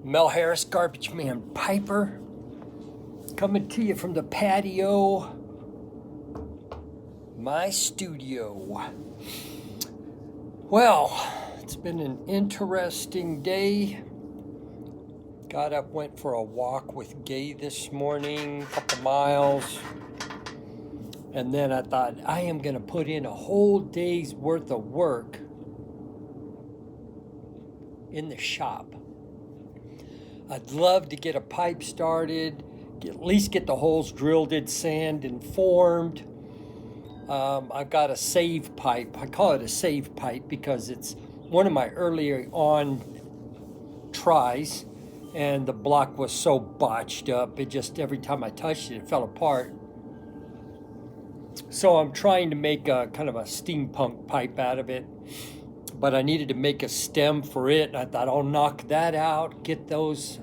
Mel Harris, Garbagemanpiper, coming to you from the patio, my studio. Well, it's been an interesting day. Got up, went for a walk with Gay this morning, a couple miles. And then I thought, I am going to put in a whole day's worth of work in the shop. I'd love to get a pipe started, at least get the holes drilled in sand and formed. I've got a save pipe. I call it a save pipe because it's one of my earlier on tries, and the block was so botched up. It just, every time I touched it, it fell apart. So I'm trying to make a kind of a steampunk pipe out of it. But I needed to make a stem for it. And I thought, I'll knock that out, get those.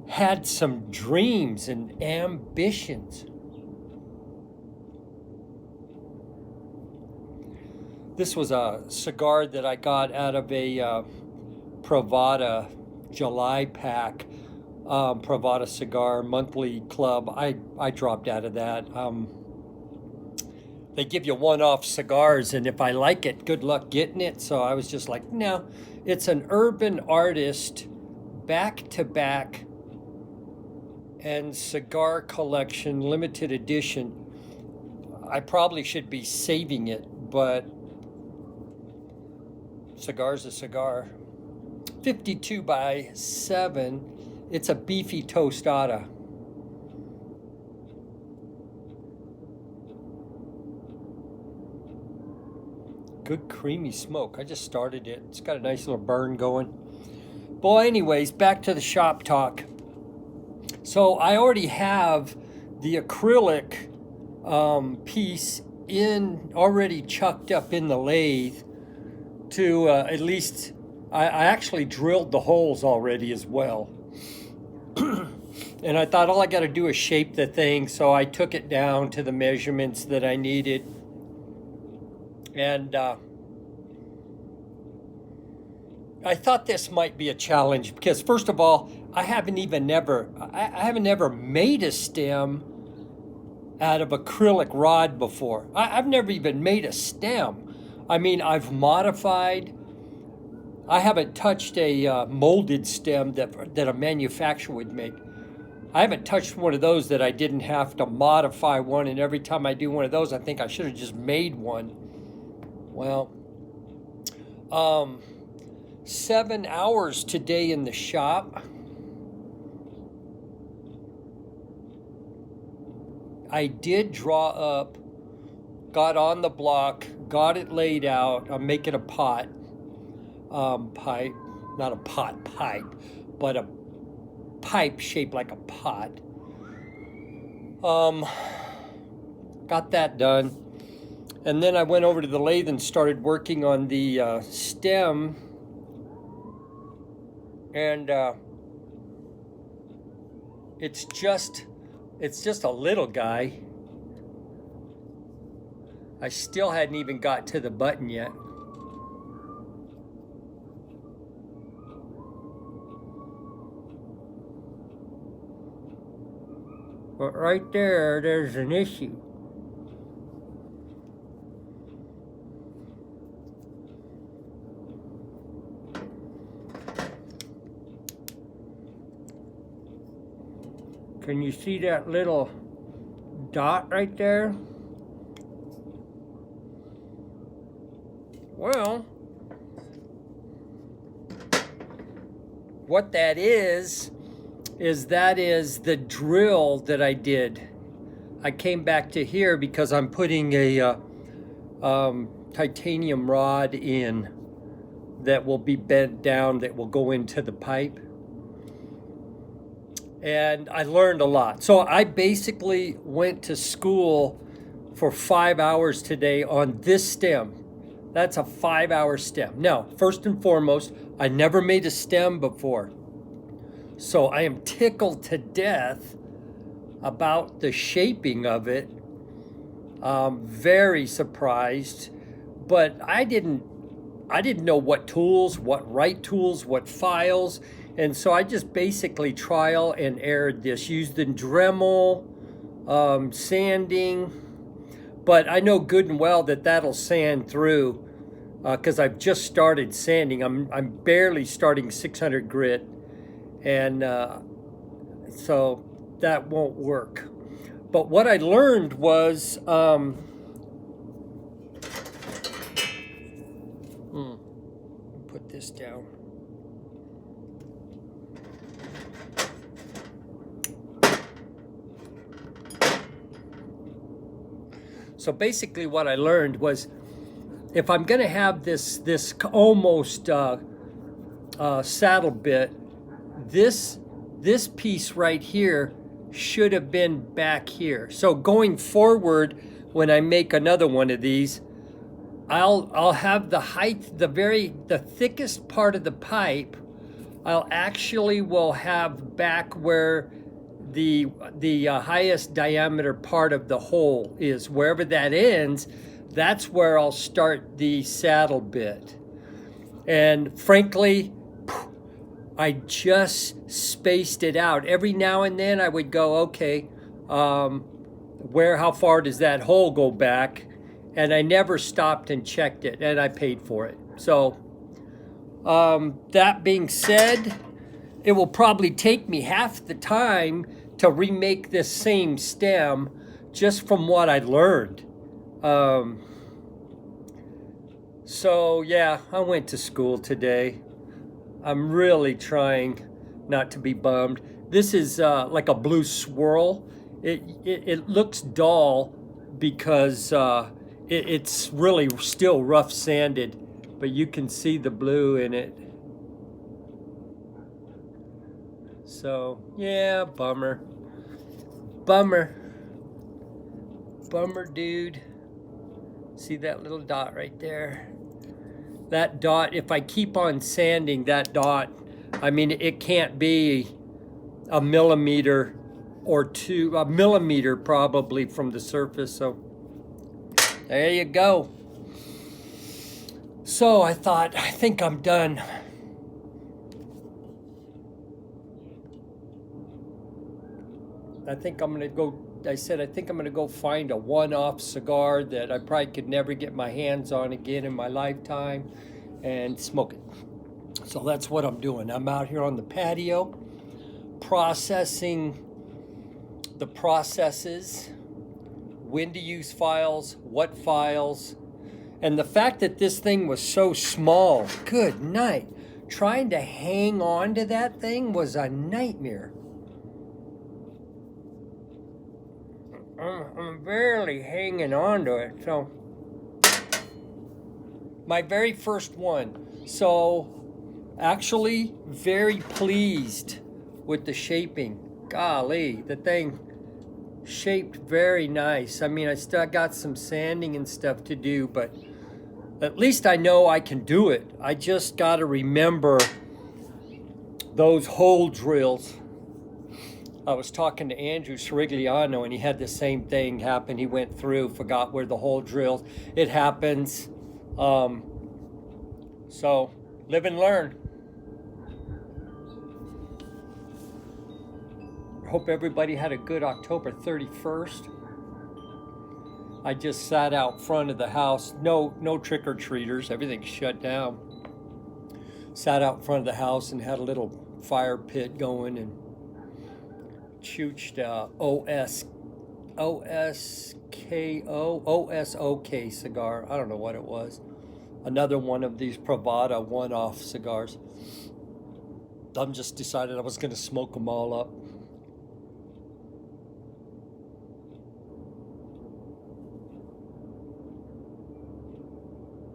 Had some dreams and ambitions. This was a cigar that I got out of a Pravada July pack, Pravada Cigar Monthly Club. I dropped out of that. They give you one-off cigars, and if I like it, good luck getting it. So I was just like, no. It's an Urban Artist back-to-back and cigar collection, limited edition. I probably should be saving it, but cigar's a cigar. 52 by 7. It's a beefy tostada. Good creamy smoke. I just started it. It's got a nice little burn going. Boy, anyways, back to the shop talk. So I already have the acrylic piece already chucked up in the lathe to at least, I actually drilled the holes already as well. And I thought all I got to do is shape the thing. So I took it down to the measurements that I needed. And I thought this might be a challenge because, first of all, I haven't ever made a stem out of acrylic rod before. I've never even made a stem. I mean, I've modified. I haven't touched a molded stem that a manufacturer would make. I haven't touched one of those that I didn't have to modify one, and every time I do one of those, I think I should have just made one. Well, 7 hours today in the shop. I did draw up, got on the block, got it laid out. I'm making a pot pipe, not a pot pipe, but a pipe shaped like a pot. Got that done. And then I went over to the lathe and started working on the stem. And it's just a little guy. I still hadn't even got to the button yet. But right there's an issue. Can you see that little dot right there? Well, what that is the drill that I did. I came back to here because I'm putting a titanium rod in that will be bent down, that will go into the pipe. And I learned a lot. So I basically went to school for 5 hours today on this stem. That's a 5-hour stem. Now, first and foremost, I never made a stem before. So I am tickled to death about the shaping of it. Very surprised. But I didn't I didn't know what tools, what right tools, what files. And so I just basically trial and errored this, used the Dremel, sanding. But I know good and well that that'll sand through because I've just started sanding. I'm barely starting 600 grit. And so that won't work. But what I learned was, put this down. So basically what I learned was if I'm going to have this almost saddle bit, this piece right here should have been back here. So going forward, when I make another one of these, I'll have the height, the thickest part of the pipe, I'll actually will have back where the highest diameter part of the hole is. Wherever that ends, that's where I'll start the saddle bit. And frankly, I just spaced it out. Every now and then I would go, okay, how far does that hole go back? And I never stopped and checked it, and I paid for it. So that being said, it will probably take me half the time to remake this same stem just from what I learned. So yeah, I went to school today. I'm really trying not to be bummed. This is like a blue swirl. It looks dull because it's really still rough sanded, but you can see the blue in it. So yeah, bummer, dude. See that little dot right there? That dot, if I keep on sanding that dot, I mean, it can't be a millimeter or two, a millimeter probably from the surface. So there you go. So I thought, I think I'm done. I think I'm gonna go, I said, I think I'm gonna go find a one-off cigar that I probably could never get my hands on again in my lifetime and smoke it. So that's what I'm doing. I'm out here on the patio processing the processes, when to use files, what files, and the fact that this thing was so small, good night. Trying to hang on to that thing was a nightmare. I'm barely hanging on to it. So my very first one. So actually very pleased with the shaping. Golly, the thing shaped very nice. I mean, I still got some sanding and stuff to do, but at least I know I can do it. I just got to remember those hole drills. I was talking to Andrew Srigliano, and he had the same thing happen. He went through, forgot where the hole drills. It happens. So live and learn. Hope everybody had a good October 31st. I just sat out front of the house. No trick-or-treaters. Everything's shut down. Sat out front of the house and had a little fire pit going and chooched OSOK cigar. I don't know what it was. Another one of these Pravada one-off cigars. I'm just decided I was going to smoke them all up.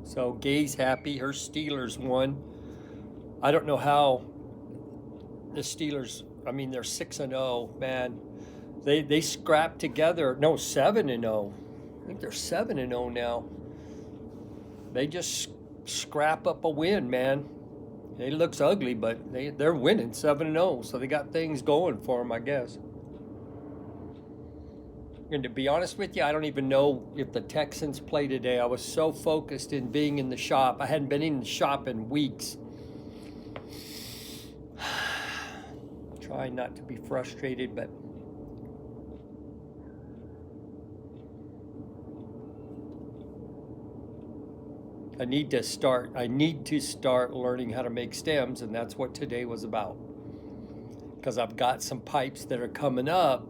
So Gay's happy. Her Steelers won. I don't know how the Steelers, I mean, they're 6-0, man. They scrapped together. No, 7-0. I think they're 7-0 now. They just scrap up a win, man. It looks ugly, but they're winning 7-0. So they got things going for them, I guess. And to be honest with you, I don't even know if the Texans play today. I was so focused in being in the shop. I hadn't been in the shop in weeks. Trying not to be frustrated, but I need to start learning how to make stems, and that's what today was about. Because I've got some pipes that are coming up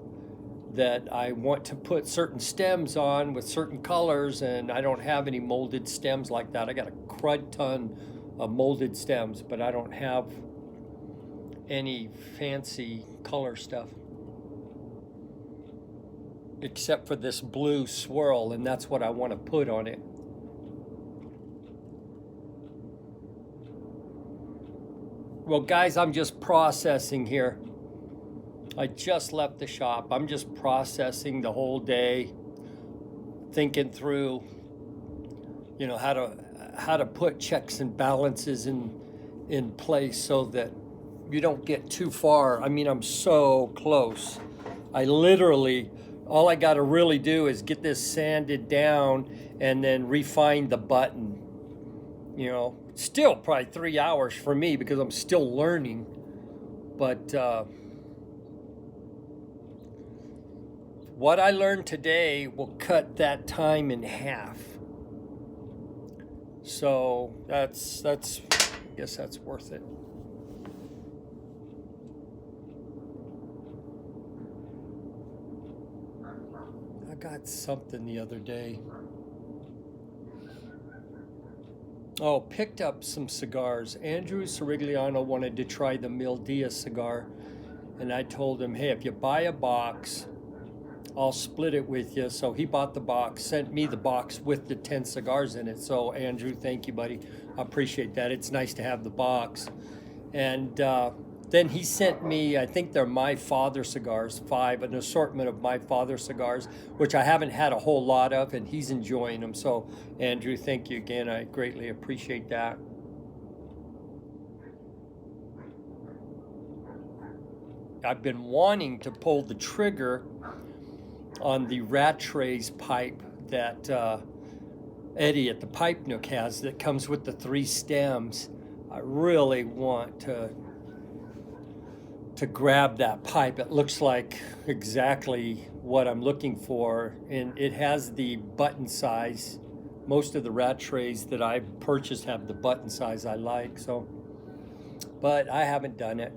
that I want to put certain stems on with certain colors, and I don't have any molded stems like that. I got a crud ton of molded stems, but I don't have any fancy color stuff except for this blue swirl, and that's what I want to put on it. Well, guys, I'm just processing here. I just left the shop. I'm just processing the whole day, thinking through, how to put checks and balances in place so that you don't get too far. I mean, I'm so close. All I got to really do is get this sanded down and then refine the button. Still probably 3 hours for me because I'm still learning. But what I learned today will cut that time in half. So I guess that's worth it. I got something the other day. Oh, picked up some cigars. Andrew Sirigliano wanted to try the Mildea cigar, and I told him, hey, if you buy a box, I'll split it with you. So he bought the box, sent me the box with the 10 cigars in it. So Andrew, thank you, buddy. I appreciate that. It's nice to have the box. And then he sent me, I think they're My Father cigars, 5, an assortment of My Father cigars, which I haven't had a whole lot of, and he's enjoying them. So Andrew, thank you again. I greatly appreciate that. I've been wanting to pull the trigger on the Rattray's pipe that Eddie at the Pipe Nook has that comes with the 3 stems. I really want to grab that pipe. It looks like exactly what I'm looking for, and it has the button size. Most of the Rattrays that I've purchased have the button size I like, but I haven't done it.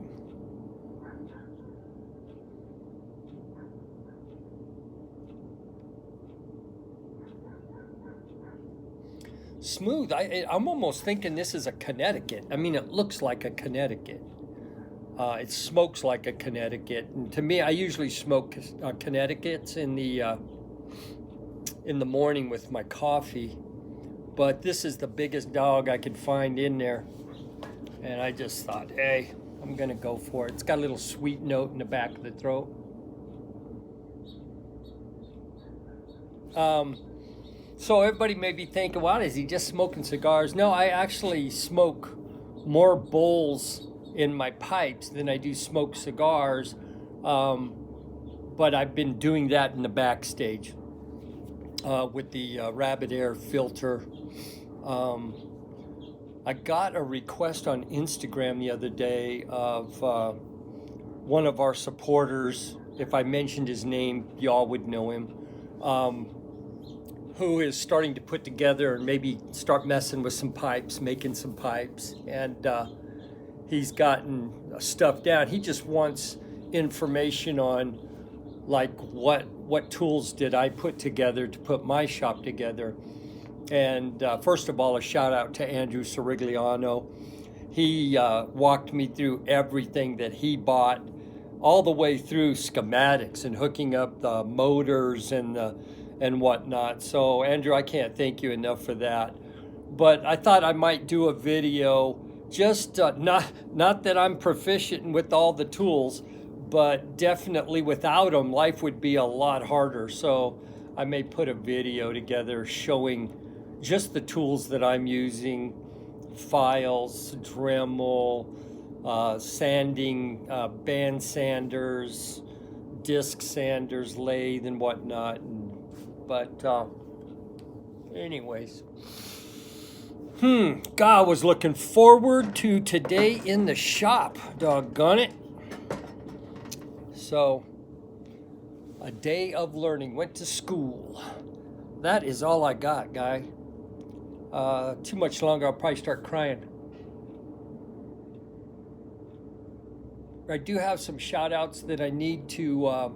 Smooth. I'm almost thinking this is a Connecticut. I mean, it looks like a Connecticut. It smokes like a Connecticut. And to me, I usually smoke Connecticut's in the morning with my coffee. But this is the biggest dog I could find in there. And I just thought, hey, I'm going to go for it. It's got a little sweet note in the back of the throat. So everybody may be thinking, wow, is he just smoking cigars? No, I actually smoke more bowls in my pipes than I do smoke cigars. But I've been doing that in the backstage with the Rabbit Air filter. I got a request on Instagram the other day of one of our supporters. If I mentioned his name, y'all would know him. Who is starting to put together and maybe start messing with some pipes, making some pipes. And he's gotten stuff down. He just wants information on like what tools did I put together to put my shop together. And first of all, a shout out to Andrew Sirigliano. He walked me through everything that he bought, all the way through schematics and hooking up the motors and whatnot. So Andrew, I can't thank you enough for that. But I thought I might do a video, just not that I'm proficient with all the tools, but definitely without them, life would be a lot harder. So I may put a video together showing just the tools that I'm using, files, Dremel, sanding, band sanders, disc sanders, lathe, and whatnot. But anyways, God, I was looking forward to today in the shop. Doggone it. So, a day of learning. Went to school. That is all I got, guy. Too much longer, I'll probably start crying. I do have some shout outs that I need to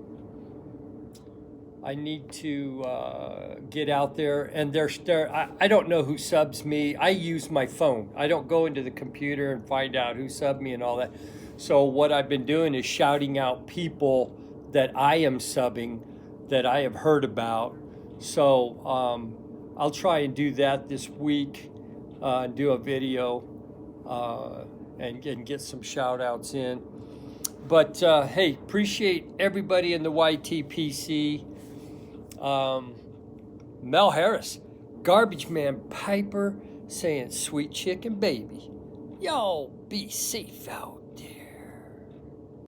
get out there, and I don't know who subs me. I use my phone. I don't go into the computer and find out who subbed me and all that. So what I've been doing is shouting out people that I am subbing that I have heard about. So I'll try and do that this week, do a video and get some shout outs in. But hey, appreciate everybody in the YTPC. Mel Harris, Garbagemanpiper saying sweet chicken baby. Y'all be safe out